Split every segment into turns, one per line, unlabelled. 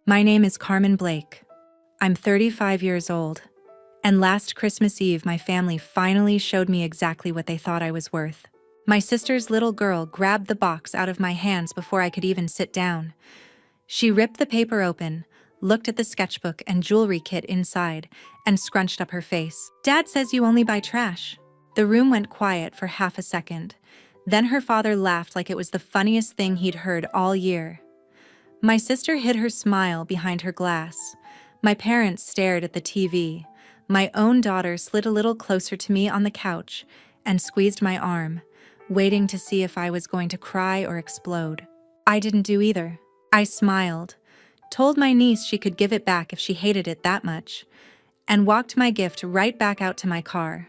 My name is Carmen Blake. I'm 35 years old, and last Christmas Eve my family finally showed me exactly what they thought I was worth. My sister's little girl grabbed the box out of my hands before I could even sit down. She ripped the paper open, looked at the sketchbook and jewelry kit inside, and scrunched up her face. "Dad says you only buy trash." The room went quiet for half a second. Then her father laughed like it was the funniest thing he'd heard all year. My sister hid her smile behind her glass. My parents stared at the TV. My own daughter slid a little closer to me on the couch and squeezed my arm, waiting to see if I was going to cry or explode. I didn't do either. I smiled, told my niece she could give it back if she hated it that much, and walked my gift right back out to my car.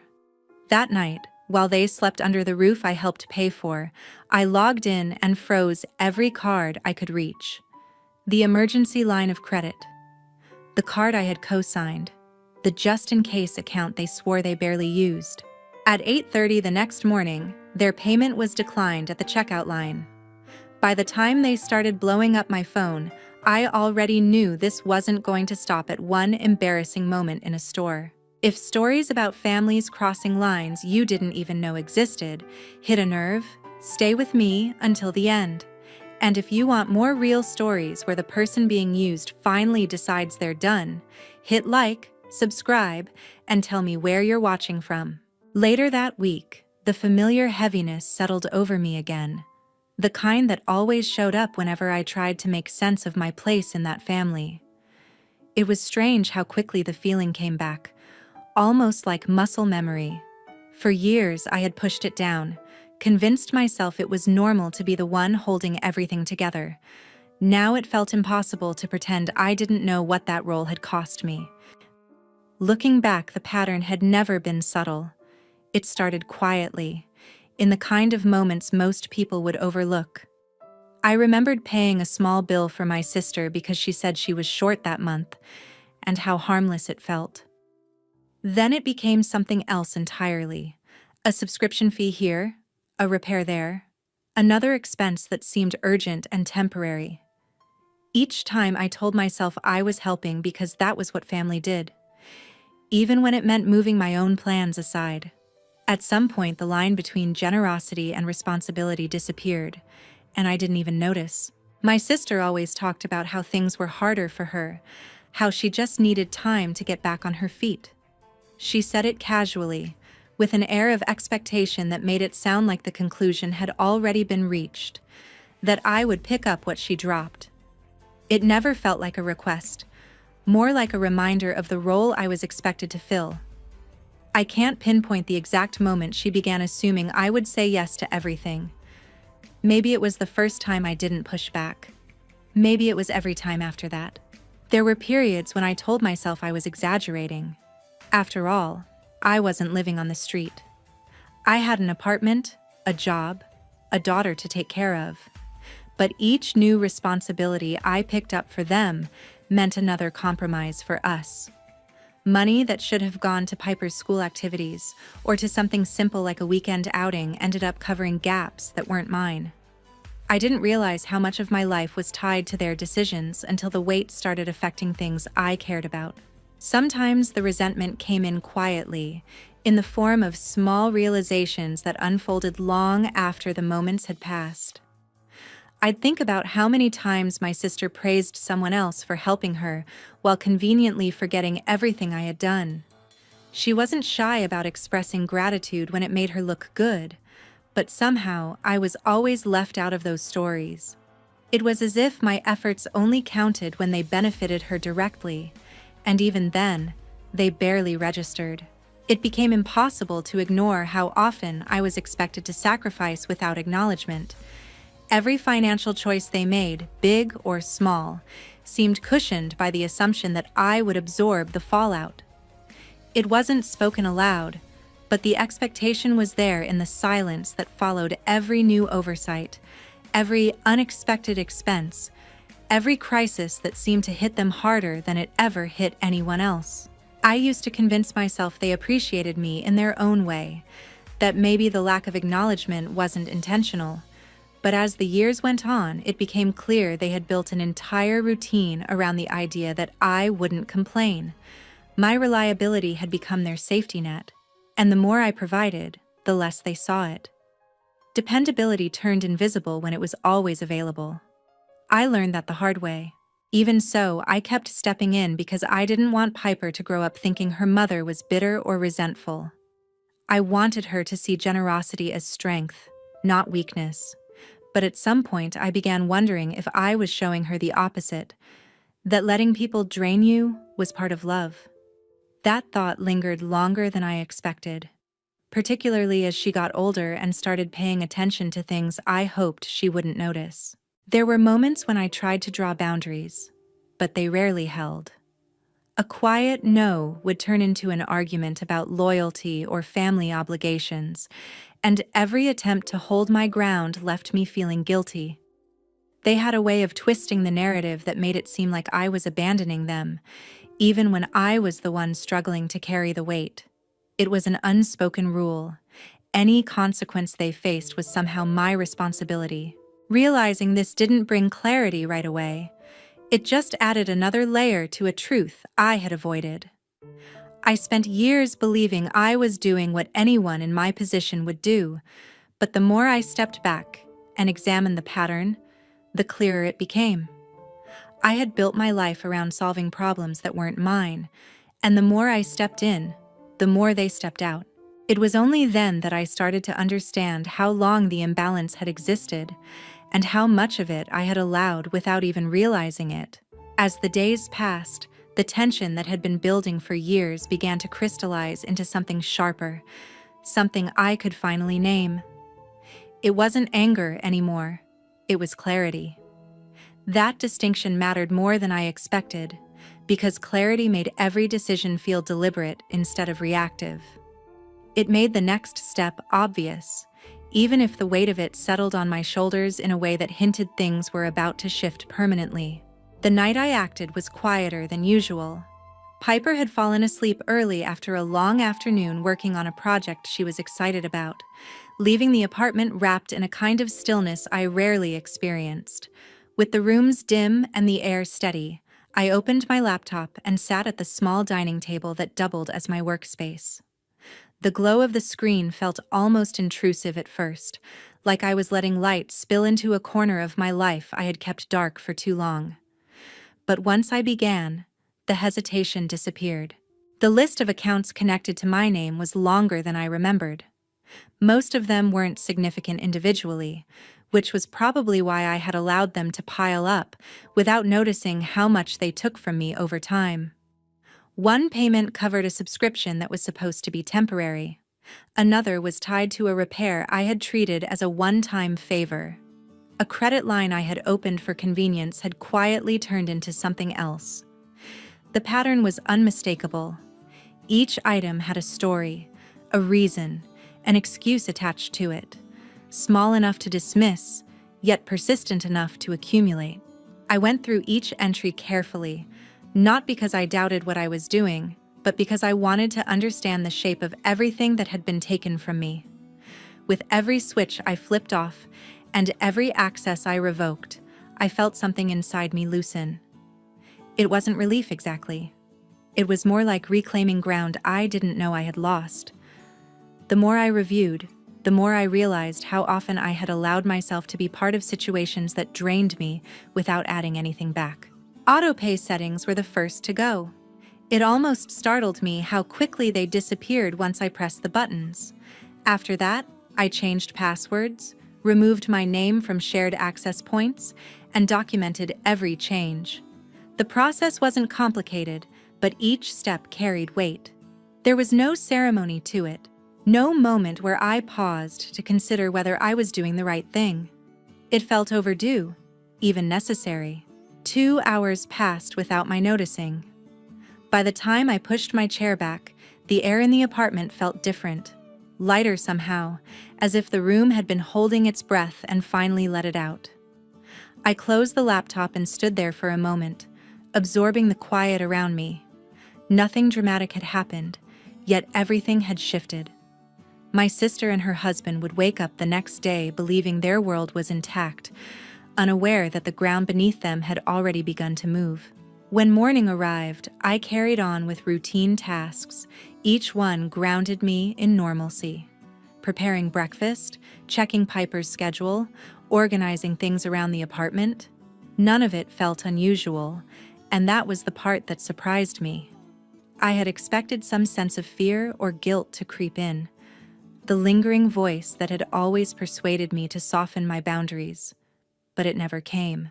That night, while they slept under the roof I helped pay for, I logged in and froze every card I could reach. The emergency line of credit, the card I had co-signed, the just-in-case account they swore they barely used. At 8:30 the next morning, their payment was declined at the checkout line. By the time they started blowing up my phone, I already knew this wasn't going to stop at one embarrassing moment in a store. If stories about families crossing lines you didn't even know existed hit a nerve, stay with me until the end. And if you want more real stories where the person being used finally decides they're done, hit like, subscribe, and tell me where you're watching from. Later that week, the familiar heaviness settled over me again. The kind that always showed up whenever I tried to make sense of my place in that family. It was strange how quickly the feeling came back, almost like muscle memory. For years I had pushed it down, convinced myself it was normal to be the one holding everything together. Now it felt impossible to pretend I didn't know what that role had cost me. Looking back, the pattern had never been subtle. It started quietly, in the kind of moments most people would overlook. I remembered paying a small bill for my sister because she said she was short that month, and how harmless it felt. Then it became something else entirely. A subscription fee here, a repair there, another expense that seemed urgent and temporary. Each time I told myself I was helping because that was what family did, even when it meant moving my own plans aside. At some point, the line between generosity and responsibility disappeared, and I didn't even notice. My sister always talked about how things were harder for her, how she just needed time to get back on her feet. She said it casually, with an air of expectation that made it sound like the conclusion had already been reached, that I would pick up what she dropped. It never felt like a request, more like a reminder of the role I was expected to fill. I can't pinpoint the exact moment she began assuming I would say yes to everything. Maybe it was the first time I didn't push back. Maybe it was every time after that. There were periods when I told myself I was exaggerating. After all, I wasn't living on the street. I had an apartment, a job, a daughter to take care of. But each new responsibility I picked up for them meant another compromise for us. Money that should have gone to Piper's school activities or to something simple like a weekend outing ended up covering gaps that weren't mine. I didn't realize how much of my life was tied to their decisions until the weight started affecting things I cared about. Sometimes the resentment came in quietly, in the form of small realizations that unfolded long after the moments had passed. I'd think about how many times my sister praised someone else for helping her while conveniently forgetting everything I had done. She wasn't shy about expressing gratitude when it made her look good, but somehow I was always left out of those stories. It was as if my efforts only counted when they benefited her directly, and even then, they barely registered. It became impossible to ignore how often I was expected to sacrifice without acknowledgement. Every financial choice they made, big or small, seemed cushioned by the assumption that I would absorb the fallout. It wasn't spoken aloud, but the expectation was there in the silence that followed every new oversight, every unexpected expense, every crisis that seemed to hit them harder than it ever hit anyone else. I used to convince myself they appreciated me in their own way, that maybe the lack of acknowledgement wasn't intentional, But as the years went on, it became clear they had built an entire routine around the idea that I wouldn't complain. My reliability had become their safety net, and the more I provided, the less they saw it. Dependability turned invisible when it was always available. I learned that the hard way. Even so, I kept stepping in because I didn't want Piper to grow up thinking her mother was bitter or resentful. I wanted her to see generosity as strength, not weakness. But at some point, I began wondering if I was showing her the opposite, that letting people drain you was part of love. That thought lingered longer than I expected, particularly as she got older and started paying attention to things I hoped she wouldn't notice. There were moments when I tried to draw boundaries, but they rarely held. A quiet no would turn into an argument about loyalty or family obligations, and every attempt to hold my ground left me feeling guilty. They had a way of twisting the narrative that made it seem like I was abandoning them, even when I was the one struggling to carry the weight. It was an unspoken rule. Any consequence they faced was somehow my responsibility. Realizing this didn't bring clarity right away, it just added another layer to a truth I had avoided. I spent years believing I was doing what anyone in my position would do, but the more I stepped back and examined the pattern, the clearer it became. I had built my life around solving problems that weren't mine, and the more I stepped in, the more they stepped out. It was only then that I started to understand how long the imbalance had existed, and how much of it I had allowed without even realizing it. As the days passed, the tension that had been building for years began to crystallize into something sharper, something I could finally name. It wasn't anger anymore, it was clarity. That distinction mattered more than I expected, because clarity made every decision feel deliberate instead of reactive. It made the next step obvious, even if the weight of it settled on my shoulders in a way that hinted things were about to shift permanently. The night I acted was quieter than usual. Piper had fallen asleep early after a long afternoon working on a project she was excited about, leaving the apartment wrapped in a kind of stillness I rarely experienced. With the rooms dim and the air steady, I opened my laptop and sat at the small dining table that doubled as my workspace. The glow of the screen felt almost intrusive at first, like I was letting light spill into a corner of my life I had kept dark for too long. But once I began, the hesitation disappeared. The list of accounts connected to my name was longer than I remembered. Most of them weren't significant individually, which was probably why I had allowed them to pile up without noticing how much they took from me over time. One payment covered a subscription that was supposed to be temporary. Another was tied to a repair I had treated as a one-time favor. A credit line I had opened for convenience had quietly turned into something else. The pattern was unmistakable. Each item had a story, a reason, an excuse attached to it, small enough to dismiss, yet persistent enough to accumulate. I went through each entry carefully, not because I doubted what I was doing, but because I wanted to understand the shape of everything that had been taken from me. With every switch I flipped off, and every access I revoked, I felt something inside me loosen. It wasn't relief exactly. It was more like reclaiming ground I didn't know I had lost. The more I reviewed, the more I realized how often I had allowed myself to be part of situations that drained me without adding anything back. Autopay settings were the first to go. It almost startled me how quickly they disappeared once I pressed the buttons. After that, I changed passwords, removed my name from shared access points, and documented every change. The process wasn't complicated, but each step carried weight. There was no ceremony to it, no moment where I paused to consider whether I was doing the right thing. It felt overdue, even necessary. 2 hours passed without my noticing. By the time I pushed my chair back, the air in the apartment felt different, lighter somehow, as if the room had been holding its breath and finally let it out. I closed the laptop and stood there for a moment, absorbing the quiet around me. Nothing dramatic had happened, yet everything had shifted. My sister and her husband would wake up the next day believing their world was intact, unaware that the ground beneath them had already begun to move. When morning arrived, I carried on with routine tasks, each one grounded me in normalcy. Preparing breakfast, checking Piper's schedule, organizing things around the apartment. None of it felt unusual, and that was the part that surprised me. I had expected some sense of fear or guilt to creep in, the lingering voice that had always persuaded me to soften my boundaries, but it never came.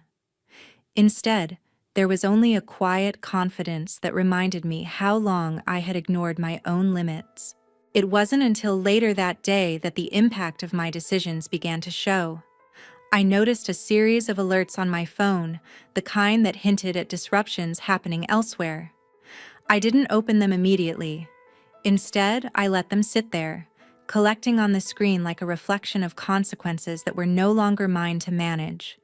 Instead, there was only a quiet confidence that reminded me how long I had ignored my own limits. It wasn't until later that day that the impact of my decisions began to show. I noticed a series of alerts on my phone, the kind that hinted at disruptions happening elsewhere. I didn't open them immediately. Instead, I let them sit there, collecting on the screen like a reflection of consequences that were no longer mine to manage.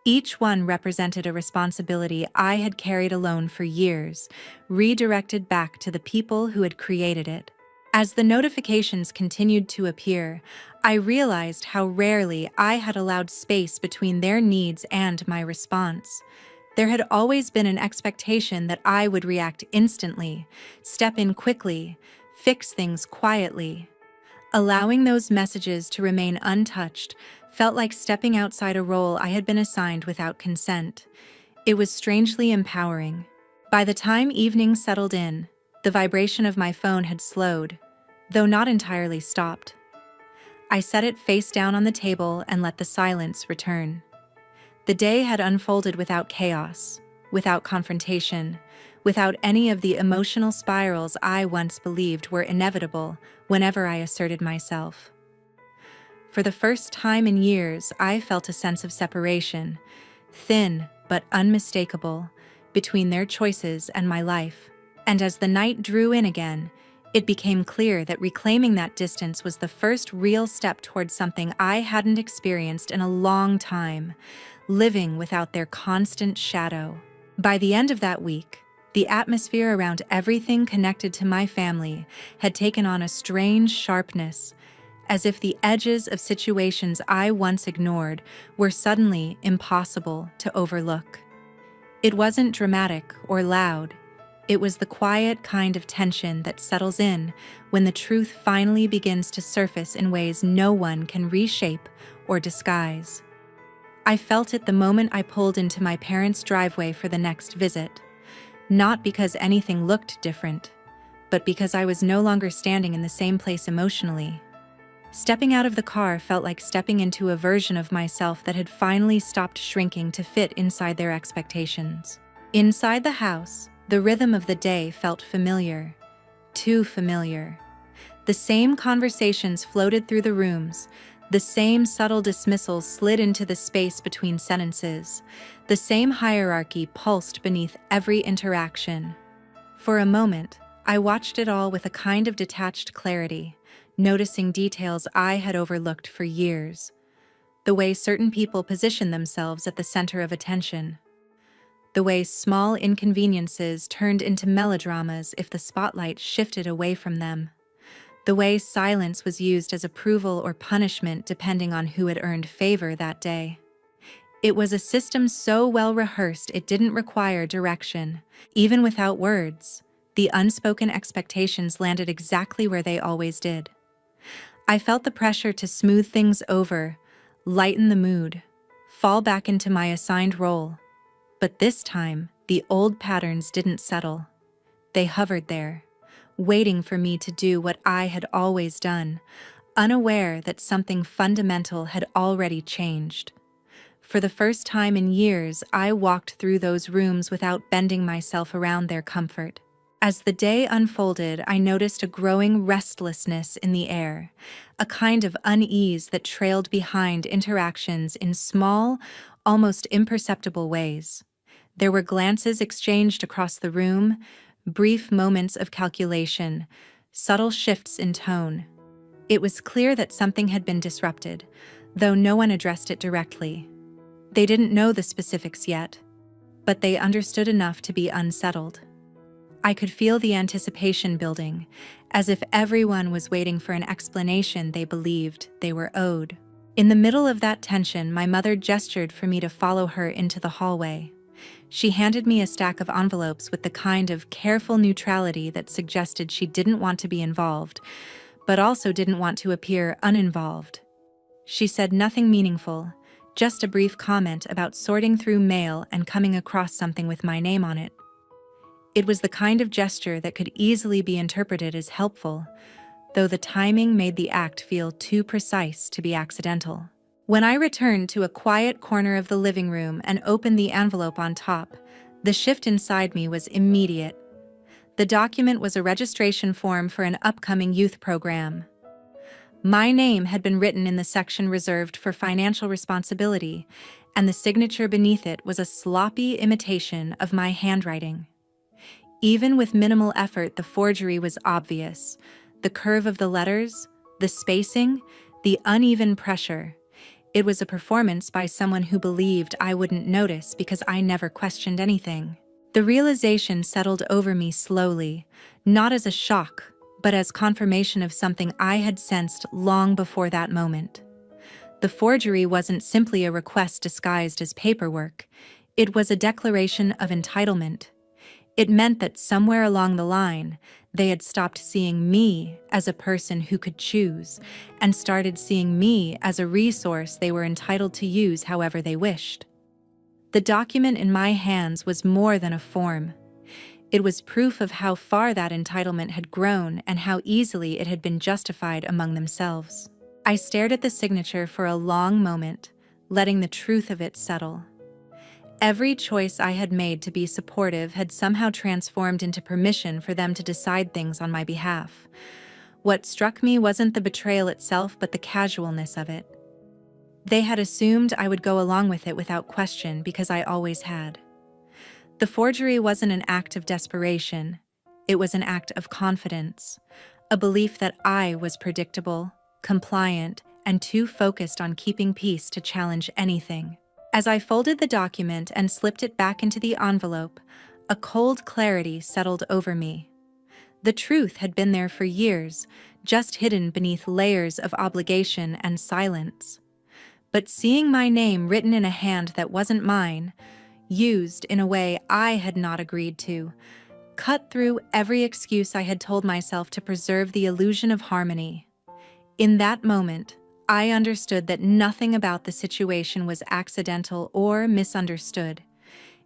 Each one represented a responsibility I had carried alone for years, redirected back to the people who had created it. As the notifications continued to appear, I realized how rarely I had allowed space between their needs and my response. There had always been an expectation that I would react instantly, step in quickly, fix things quietly. Allowing those messages to untouched felt like stepping outside a role I had been assigned without consent. It was strangely empowering. By the time evening settled in, the vibration of my phone had slowed, though not entirely stopped. I set it face down on the table and let the silence return. The day had unfolded without chaos, without confrontation, without any of the emotional spirals I once believed were inevitable whenever I asserted myself. For the first time in years, I felt a sense of separation, thin but unmistakable, between their choices and my life. And as the night drew in again, it became clear that reclaiming that distance was the first real step towards something I hadn't experienced in a long time, living without their constant shadow. By the end of that week, the atmosphere around everything connected to my family had taken on a strange sharpness, as if the edges of situations I once ignored were suddenly impossible to overlook. It wasn't dramatic or loud. It was the quiet kind of tension that settles in when the truth finally begins to surface in ways no one can reshape or disguise. I felt it the moment I pulled into my parents' driveway for the next visit, not because anything looked different, but because I was no longer standing in the same place emotionally. Stepping out of the car felt like stepping into a version of myself that had finally stopped shrinking to fit inside their expectations. Inside the house, the rhythm of the day felt familiar, too familiar. The same conversations floated through the rooms, the same subtle dismissals slid into the space between sentences, the same hierarchy pulsed beneath every interaction. For a moment, I watched it all with a kind of detached clarity, noticing details I had overlooked for years. The way certain people position themselves at the center of attention. The way small inconveniences turned into melodramas if the spotlight shifted away from them. The way silence was used as approval or punishment depending on who had earned favor that day. It was a system so well rehearsed it didn't require direction. Even without words, the unspoken expectations landed exactly where they always did. I felt the pressure to smooth things over, lighten the mood, fall back into my assigned role. But this time, the old patterns didn't settle. They hovered there, waiting for me to do what I had always done, unaware that something fundamental had already changed. For the first time in years, I walked through those rooms without bending myself around their comfort. As the day unfolded, I noticed a growing restlessness in the air, a kind of unease that trailed behind interactions in small, almost imperceptible ways. There were glances exchanged across the room, brief moments of calculation, subtle shifts in tone. It was clear that something had been disrupted, though no one addressed it directly. They didn't know the specifics yet, but they understood enough to be unsettled. I could feel the anticipation building, as if everyone was waiting for an explanation they believed they were owed. In the middle of that tension, my mother gestured for me to follow her into the hallway. She handed me a stack of envelopes with the kind of careful neutrality that suggested she didn't want to be involved, but also didn't want to appear uninvolved. She said nothing meaningful, just a brief comment about sorting through mail and coming across something with my name on it. It was the kind of gesture that could easily be interpreted as helpful, though the timing made the act feel too precise to be accidental. When I returned to a quiet corner of the living room and opened the envelope on top, the shift inside me was immediate. The document was a registration form for an upcoming youth program. My name had been written in the section reserved for financial responsibility, and the signature beneath it was a sloppy imitation of my handwriting. Even with minimal effort, the forgery was obvious. The curve of the letters, the spacing, the uneven pressure. It was a performance by someone who believed I wouldn't notice because I never questioned anything. The realization settled over me slowly, not as a shock, but as confirmation of something I had sensed long before that moment. The forgery wasn't simply a request disguised as paperwork. It was a declaration of entitlement. It meant that somewhere along the line, they had stopped seeing me as a person who could choose and started seeing me as a resource they were entitled to use however they wished. The document in my hands was more than a form. It was proof of how far that entitlement had grown and how easily it had been justified among themselves. I stared at the signature for a long moment, letting the truth of it settle. Every choice I had made to be supportive had somehow transformed into permission for them to decide things on my behalf. What struck me wasn't the betrayal itself, but the casualness of it. They had assumed I would go along with it without question because I always had. The forgery wasn't an act of desperation. It was an act of confidence, a belief that I was predictable, compliant, and too focused on keeping peace to challenge anything. As I folded the document and slipped it back into the envelope, a cold clarity settled over me. The truth had been there for years, just hidden beneath layers of obligation and silence. But seeing my name written in a hand that wasn't mine, used in a way I had not agreed to, cut through every excuse I had told myself to preserve the illusion of harmony. In that moment, I understood that nothing about the situation was accidental or misunderstood.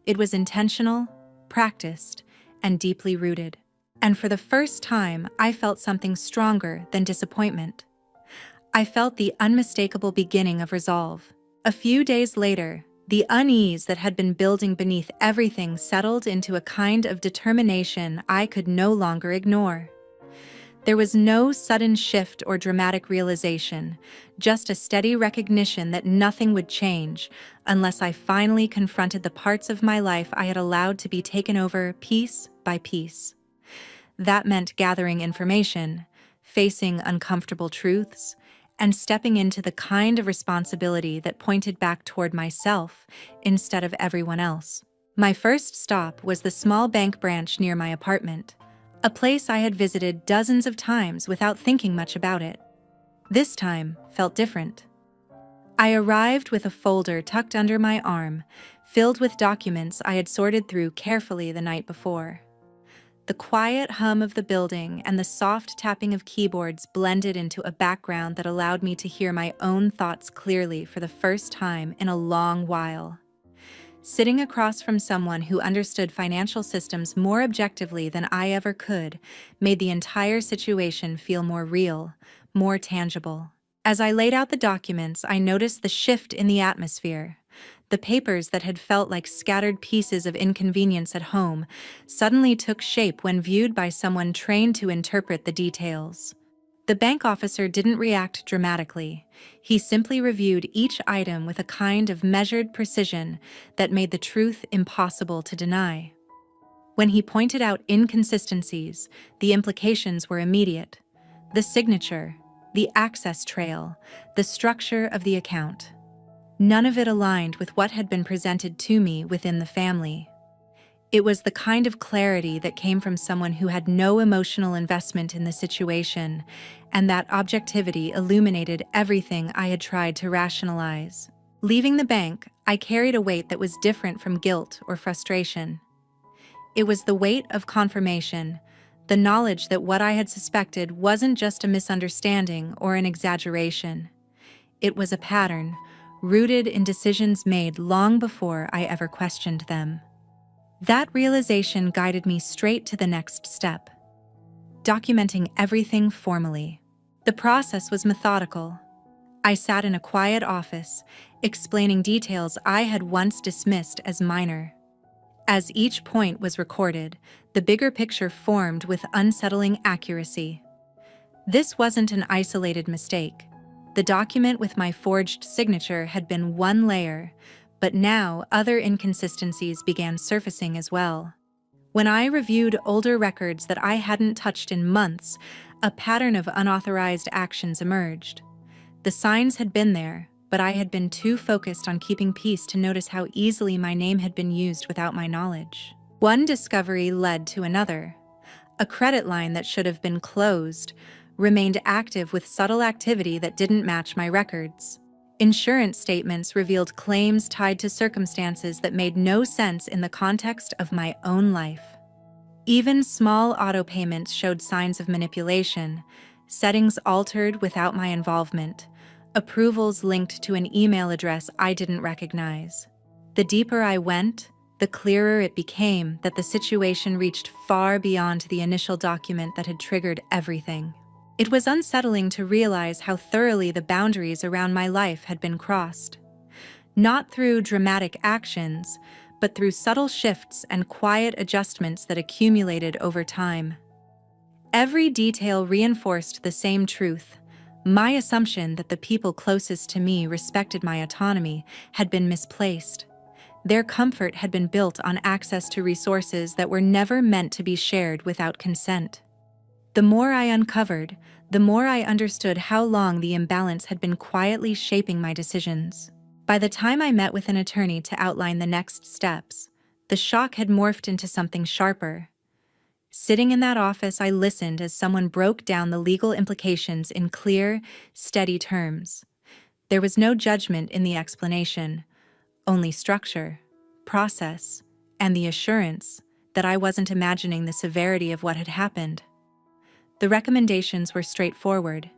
It was intentional, practiced, and deeply rooted. And for the first time, I felt something stronger than disappointment. I felt the unmistakable beginning of resolve. A few days later, the unease that had been building beneath everything settled into a kind of determination I could no longer ignore. There was no sudden shift or dramatic realization, just a steady recognition that nothing would change unless I finally confronted the parts of my life I had allowed to be taken over piece by piece. That meant gathering information, facing uncomfortable truths, and stepping into the kind of responsibility that pointed back toward myself instead of everyone else. My first stop was the small bank branch near my apartment, a place I had visited dozens of times without thinking much about it. This time felt different. I arrived with a folder tucked under my arm, filled with documents I had sorted through carefully the night before. The quiet hum of the building and the soft tapping of keyboards blended into a background that allowed me to hear my own thoughts clearly for the first time in a long while. Sitting across from someone who understood financial systems more objectively than I ever could made the entire situation feel more real, more tangible. As I laid out the documents, I noticed the shift in the atmosphere. The papers that had felt like scattered pieces of inconvenience at home suddenly took shape when viewed by someone trained to interpret the details. The bank officer didn't react dramatically. He simply reviewed each item with a kind of measured precision that made the truth impossible to deny. When he pointed out inconsistencies, the implications were immediate. The signature, the access trail, the structure of the account. None of it aligned with what had been presented to me within the family. It was the kind of clarity that came from someone who had no emotional investment in the situation, and that objectivity illuminated everything I had tried to rationalize. Leaving the bank, I carried a weight that was different from guilt or frustration. It was the weight of confirmation, the knowledge that what I had suspected wasn't just a misunderstanding or an exaggeration. It was a pattern, rooted in decisions made long before I ever questioned them. That realization guided me straight to the next step: documenting everything formally. The process was methodical. I sat in a quiet office, explaining details I had once dismissed as minor. As each point was recorded, the bigger picture formed with unsettling accuracy. This wasn't an isolated mistake. The document with my forged signature had been one layer, but now other inconsistencies began surfacing as well. When I reviewed older records that I hadn't touched in months, a pattern of unauthorized actions emerged. The signs had been there, but I had been too focused on keeping peace to notice how easily my name had been used without my knowledge. One discovery led to another. A credit line that should have been closed remained active with subtle activity that didn't match my records. Insurance statements revealed claims tied to circumstances that made no sense in the context of my own life. Even small auto payments showed signs of manipulation, settings altered without my involvement, approvals linked to an email address I didn't recognize. The deeper I went, the clearer it became that the situation reached far beyond the initial document that had triggered everything. It was unsettling to realize how thoroughly the boundaries around my life had been crossed. Not through dramatic actions, but through subtle shifts and quiet adjustments that accumulated over time. Every detail reinforced the same truth. My assumption that the people closest to me respected my autonomy had been misplaced. Their comfort had been built on access to resources that were never meant to be shared without consent. The more I uncovered, the more I understood how long the imbalance had been quietly shaping my decisions. By the time I met with an attorney to outline the next steps, the shock had morphed into something sharper. Sitting in that office, I listened as someone broke down the legal implications in clear, steady terms. There was no judgment in the explanation, only structure, process, and the assurance that I wasn't imagining the severity of what had happened. The recommendations were straightforward: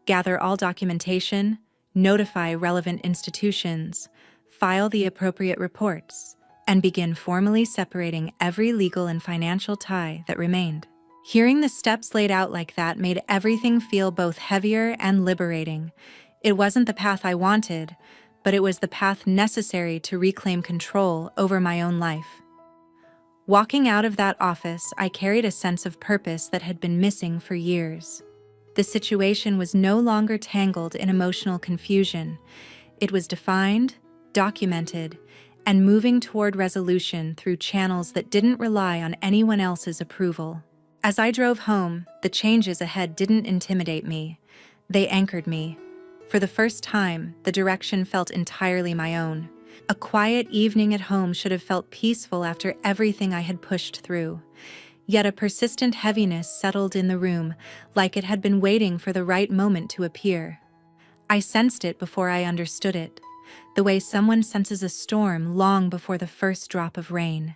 gather all documentation, notify relevant institutions, file the appropriate reports, and begin formally separating every legal and financial tie that remained. Hearing the steps laid out like that made everything feel both heavier and liberating. It wasn't the path I wanted, but it was the path necessary to reclaim control over my own life. Walking out of that office, I carried a sense of purpose that had been missing for years. The situation was no longer tangled in emotional confusion. It was defined, documented, and moving toward resolution through channels that didn't rely on anyone else's approval. As I drove home, the changes ahead didn't intimidate me. They anchored me. For the first time, the direction felt entirely my own. A quiet evening at home should have felt peaceful after everything I had pushed through. Yet a persistent heaviness settled in the room, like it had been waiting for the right moment to appear. I sensed it before I understood it, the way someone senses a storm long before the first drop of rain.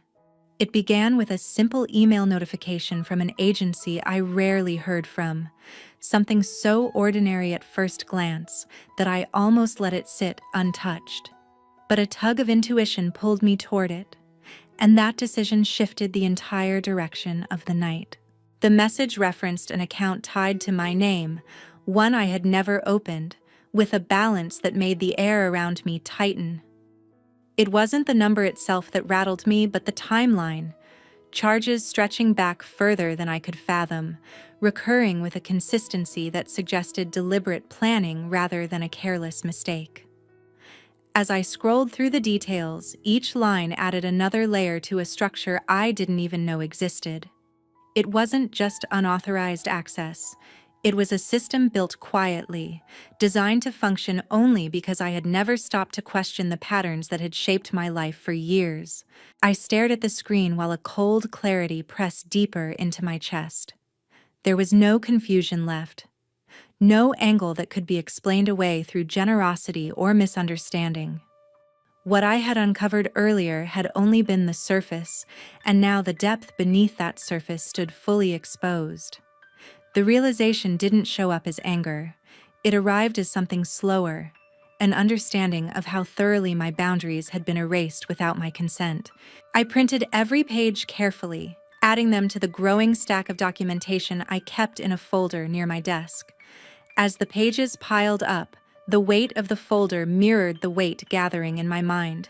It began with a simple email notification from an agency I rarely heard from, something so ordinary at first glance that I almost let it sit untouched. But a tug of intuition pulled me toward it, and that decision shifted the entire direction of the night. The message referenced an account tied to my name, one I had never opened, with a balance that made the air around me tighten. It wasn't the number itself that rattled me, but the timeline, charges stretching back further than I could fathom, recurring with a consistency that suggested deliberate planning rather than a careless mistake. As I scrolled through the details, each line added another layer to a structure I didn't even know existed. It wasn't just unauthorized access. It was a system built quietly, designed to function only because I had never stopped to question the patterns that had shaped my life for years. I stared at the screen while a cold clarity pressed deeper into my chest. There was no confusion left, no angle that could be explained away through generosity or misunderstanding. What I had uncovered earlier had only been the surface, and now the depth beneath that surface stood fully exposed. The realization didn't show up as anger. It arrived as something slower, an understanding of how thoroughly my boundaries had been erased without my consent. I printed every page carefully, adding them to the growing stack of documentation I kept in a folder near my desk. As the pages piled up, the weight of the folder mirrored the weight gathering in my mind.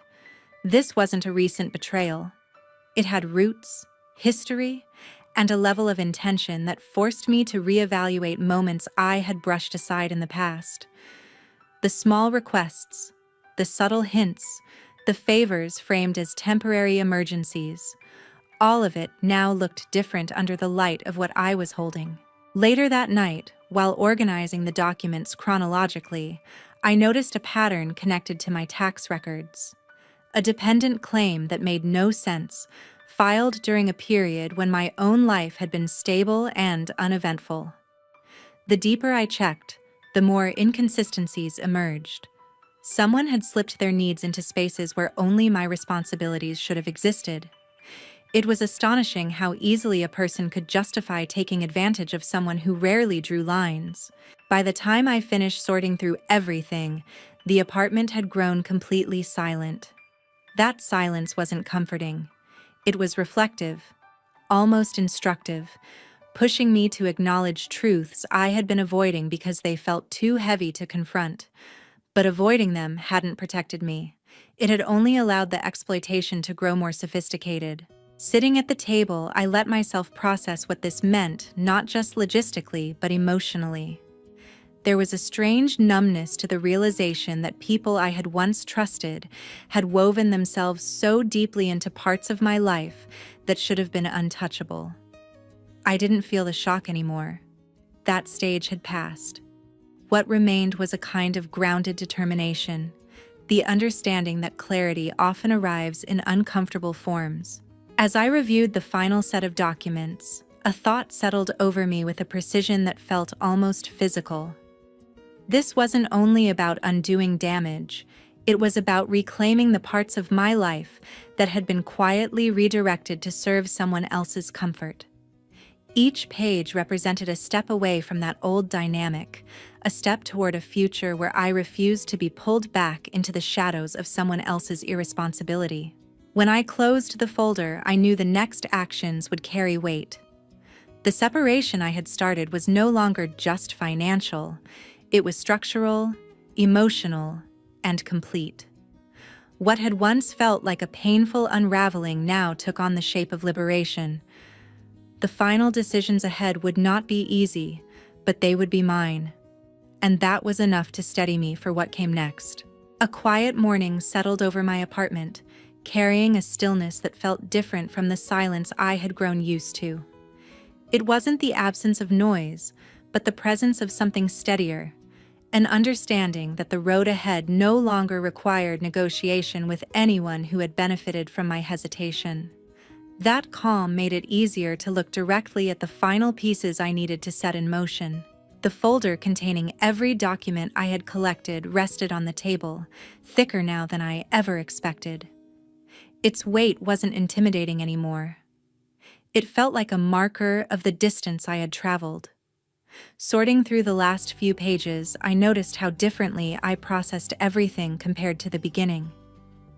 This wasn't a recent betrayal. It had roots, history, and a level of intention that forced me to reevaluate moments I had brushed aside in the past. The small requests, the subtle hints, the favors framed as temporary emergencies, all of it now looked different under the light of what I was holding. Later that night, while organizing the documents chronologically, I noticed a pattern connected to my tax records. A dependent claim that made no sense, filed during a period when my own life had been stable and uneventful. The deeper I checked, the more inconsistencies emerged. Someone had slipped their needs into spaces where only my responsibilities should have existed. It was astonishing how easily a person could justify taking advantage of someone who rarely drew lines. By the time I finished sorting through everything, the apartment had grown completely silent. That silence wasn't comforting. It was reflective, almost instructive, pushing me to acknowledge truths I had been avoiding because they felt too heavy to confront. But avoiding them hadn't protected me. It had only allowed the exploitation to grow more sophisticated. Sitting at the table, I let myself process what this meant, not just logistically, but emotionally. There was a strange numbness to the realization that people I had once trusted had woven themselves so deeply into parts of my life that should have been untouchable. I didn't feel the shock anymore. That stage had passed. What remained was a kind of grounded determination, the understanding that clarity often arrives in uncomfortable forms. As I reviewed the final set of documents, a thought settled over me with a precision that felt almost physical. This wasn't only about undoing damage, it was about reclaiming the parts of my life that had been quietly redirected to serve someone else's comfort. Each page represented a step away from that old dynamic, a step toward a future where I refused to be pulled back into the shadows of someone else's irresponsibility. When I closed the folder, I knew the next actions would carry weight. The separation I had started was no longer just financial. It was structural, emotional, and complete. What had once felt like a painful unraveling now took on the shape of liberation. The final decisions ahead would not be easy, but they would be mine. And that was enough to steady me for what came next. A quiet morning settled over my apartment, carrying a stillness that felt different from the silence I had grown used to. It wasn't the absence of noise, but the presence of something steadier, an understanding that the road ahead no longer required negotiation with anyone who had benefited from my hesitation. That calm made it easier to look directly at the final pieces I needed to set in motion. The folder containing every document I had collected rested on the table, thicker now than I ever expected. Its weight wasn't intimidating anymore. It felt like a marker of the distance I had traveled. Sorting through the last few pages, I noticed how differently I processed everything compared to the beginning.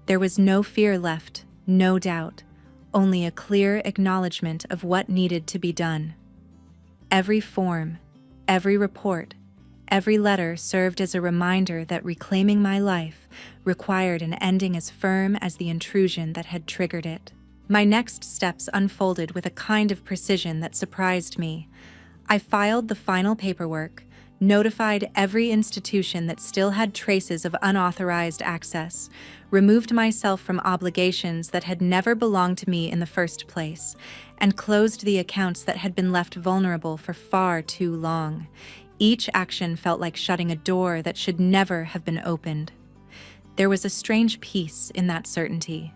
There was no fear left, no doubt, only a clear acknowledgement of what needed to be done. Every form, every report, every letter served as a reminder that reclaiming my life required an ending as firm as the intrusion that had triggered it. My next steps unfolded with a kind of precision that surprised me. I filed the final paperwork, notified every institution that still had traces of unauthorized access, removed myself from obligations that had never belonged to me in the first place, and closed the accounts that had been left vulnerable for far too long. Each action felt like shutting a door that should never have been opened. There was a strange peace in that certainty,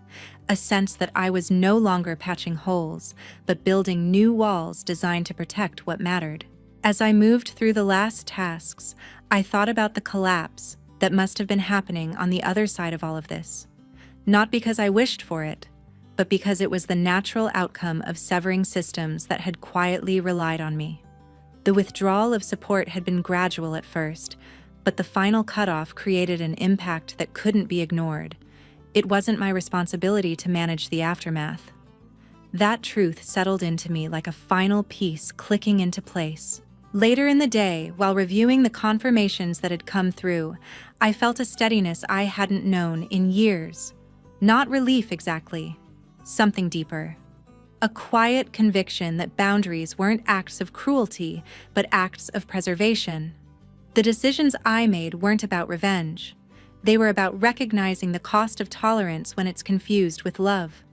a sense that I was no longer patching holes, but building new walls designed to protect what mattered. As I moved through the last tasks, I thought about the collapse that must have been happening on the other side of all of this. Not because I wished for it, but because it was the natural outcome of severing systems that had quietly relied on me. The withdrawal of support had been gradual at first, but the final cutoff created an impact that couldn't be ignored. It wasn't my responsibility to manage the aftermath. That truth settled into me like a final piece clicking into place. Later in the day, while reviewing the confirmations that had come through, I felt a steadiness I hadn't known in years. Not relief exactly, something deeper. A quiet conviction that boundaries weren't acts of cruelty, but acts of preservation. The decisions I made weren't about revenge. They were about recognizing the cost of tolerance when it's confused with love.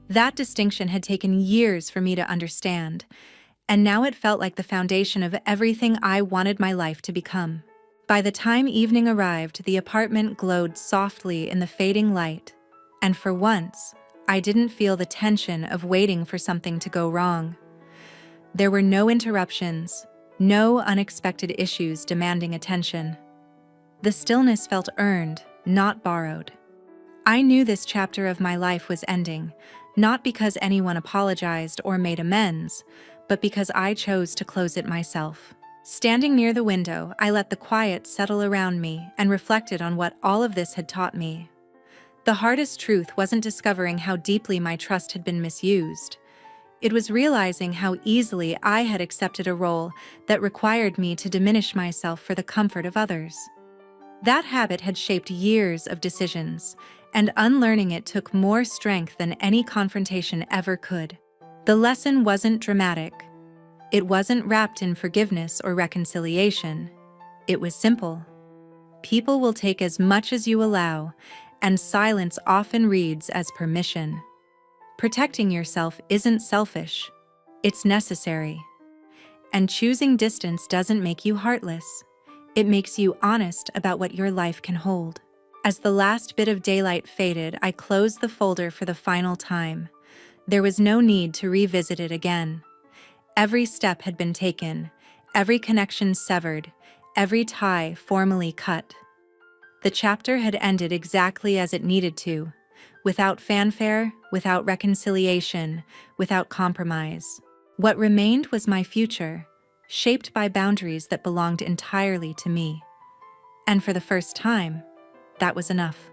That distinction had taken years for me to understand, and now it felt like the foundation of everything I wanted my life to become. By the time evening arrived, the apartment glowed softly in the fading light, and for once, I didn't feel the tension of waiting for something to go wrong. There were no interruptions, no unexpected issues demanding attention. The stillness felt earned, not borrowed. I knew this chapter of my life was ending, not because anyone apologized or made amends, but because I chose to close it myself. Standing near the window, I let the quiet settle around me and reflected on what all of this had taught me. The hardest truth wasn't discovering how deeply my trust had been misused. It was realizing how easily I had accepted a role that required me to diminish myself for the comfort of others. That habit had shaped years of decisions, and unlearning it took more strength than any confrontation ever could. The lesson wasn't dramatic. It wasn't wrapped in forgiveness or reconciliation. It was simple. People will take as much as you allow, and silence often reads as permission. Protecting yourself isn't selfish. It's necessary. And choosing distance doesn't make you heartless. It makes you honest about what your life can hold. As the last bit of daylight faded, I closed the folder for the final time. There was no need to revisit it again. Every step had been taken, every connection severed, every tie formally cut. The chapter had ended exactly as it needed to, without fanfare, without reconciliation, without compromise. What remained was my future, shaped by boundaries that belonged entirely to me. And for the first time, that was enough.